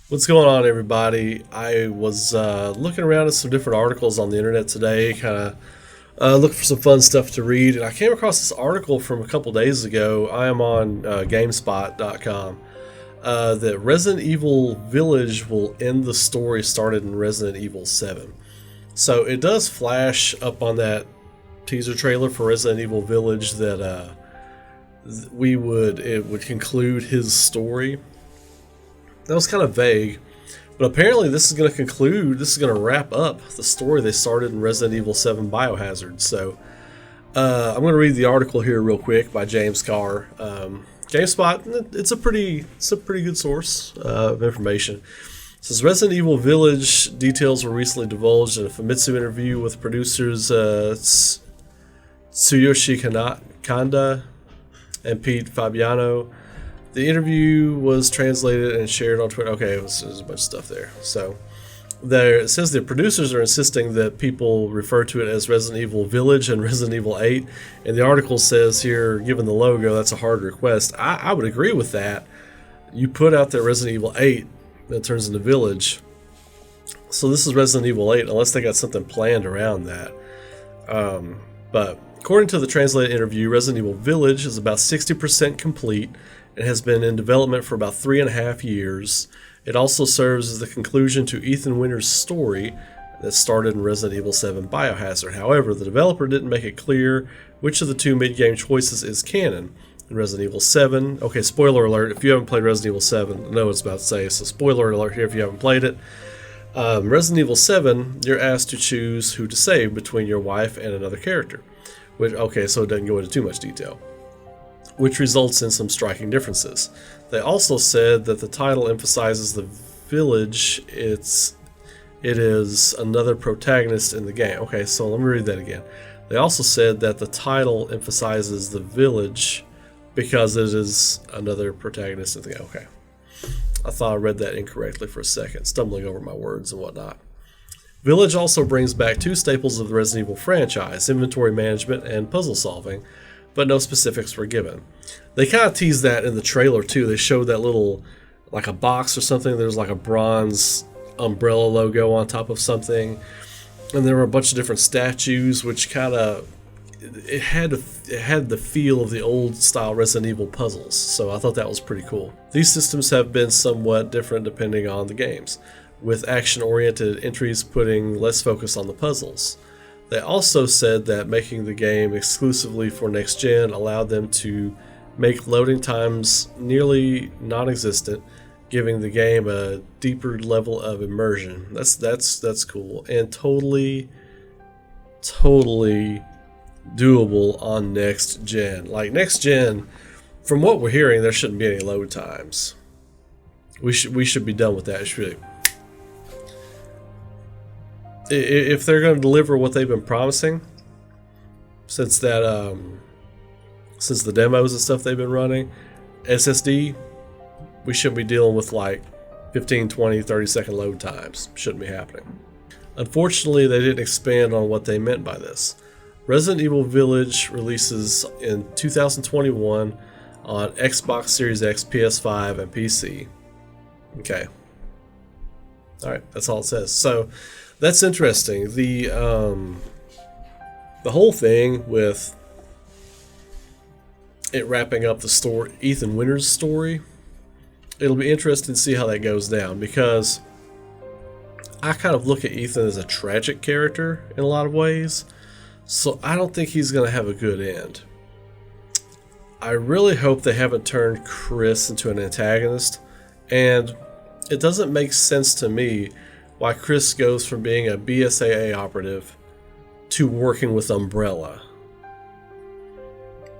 What's going on, everybody? I was looking around at some different articles on the internet today, kind of looking for some fun stuff to read, and I came across this article from a couple days ago. I am on GameSpot.com. That Resident Evil Village will end the story started in Resident Evil 7. So it does flash up on that teaser trailer for Resident Evil Village that it would conclude his story. That was kind of vague, but apparently this is going to conclude, this is going to wrap up the story they started in Resident Evil 7 Biohazard. So I'm going to read the article here real quick by James Carr. GameSpot, it's a pretty good source of information. It says Resident Evil Village details were recently divulged in a Famitsu interview with producers Tsuyoshi Kanda and Pete Fabiano. The interview was translated and shared on Twitter. Okay, there's a bunch of stuff there. So it says the producers are insisting that people refer to it as Resident Evil Village and Resident Evil 8. And the article says here, given the logo, that's a hard request. I would agree with that. You put out there Resident Evil 8, that turns into Village. So this is Resident Evil 8, unless they got something planned around that. But according to the translated interview, Resident Evil Village is about 60% complete. It has been in development for about 3.5 years. It also serves as the conclusion to Ethan Winter's story that started in Resident Evil 7 Biohazard. However, the developer didn't make it clear which of the two mid-game choices is canon. In Resident Evil 7, okay, spoiler alert, if you haven't played Resident Evil 7, I know what it's about to say, so spoiler alert here if you haven't played it. Resident Evil 7, you're asked to choose who to save between your wife and another character. Okay, so it doesn't go into too much detail, which results in some striking differences. They also said that the title emphasizes the village. It is another protagonist in the game. Okay, so let me read that again. They also said that the title emphasizes the village because it is another protagonist in the game. Okay. I thought I read that incorrectly for a second, stumbling over my words and whatnot. Village also brings back two staples of the Resident Evil franchise, inventory management and puzzle solving, but no specifics were given. They kind of teased that in the trailer too. They showed that little, like a box or something. There's like a bronze umbrella logo on top of something, and there were a bunch of different statues, which kind of it had the feel of the old style Resident Evil puzzles. So I thought that was pretty cool. These systems have been somewhat different depending on the games, with action-oriented entries putting less focus on the puzzles. They also said that making the game exclusively for next gen allowed them to make loading times nearly non-existent, giving the game a deeper level of immersion. That's cool and totally doable on next gen. Like next gen, from what we're hearing, there shouldn't be any load times. We should be done with that. It should be, if they're going to deliver what they've been promising since the demos and stuff they've been running, SSD, we shouldn't be dealing with like 15, 20, 30 second load times. Shouldn't be happening. Unfortunately, they didn't expand on what they meant by this. Resident Evil Village releases in 2021 on Xbox Series X, PS5, and PC. Okay. Alright, that's all it says. So that's interesting. The whole thing with it wrapping up the story, Ethan Winter's story, it'll be interesting to see how that goes down, because I kind of look at Ethan as a tragic character in a lot of ways, so I don't think he's going to have a good end. I really hope they haven't turned Chris into an antagonist, and it doesn't make sense to me why Chris goes from being a BSAA operative to working with Umbrella.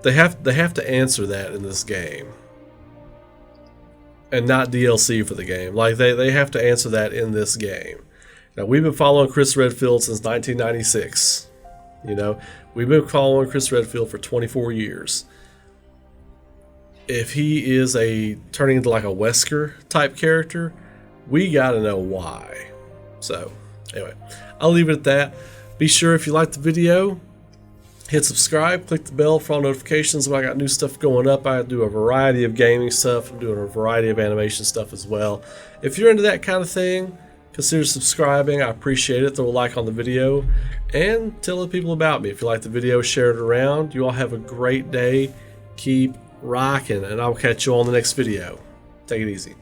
They have to answer that in this game, and not DLC for the game. Like they have to answer that in this game. Now, we've been following Chris Redfield since 1996. You know, we've been following Chris Redfield for 24 years. If he is turning into like a Wesker type character, we gotta know why. So anyway, I'll leave it at that. Be sure, if you liked the video, Hit subscribe, click the bell for all notifications when I got new stuff going up. I do a variety of gaming stuff. I'm doing a variety of animation stuff as well. If you're into that kind of thing, consider subscribing. I appreciate it. Throw a like on the video and tell other people about me. If you like the video, share it around. You all have a great day. Keep rocking, and I'll catch you on the next video. Take it easy.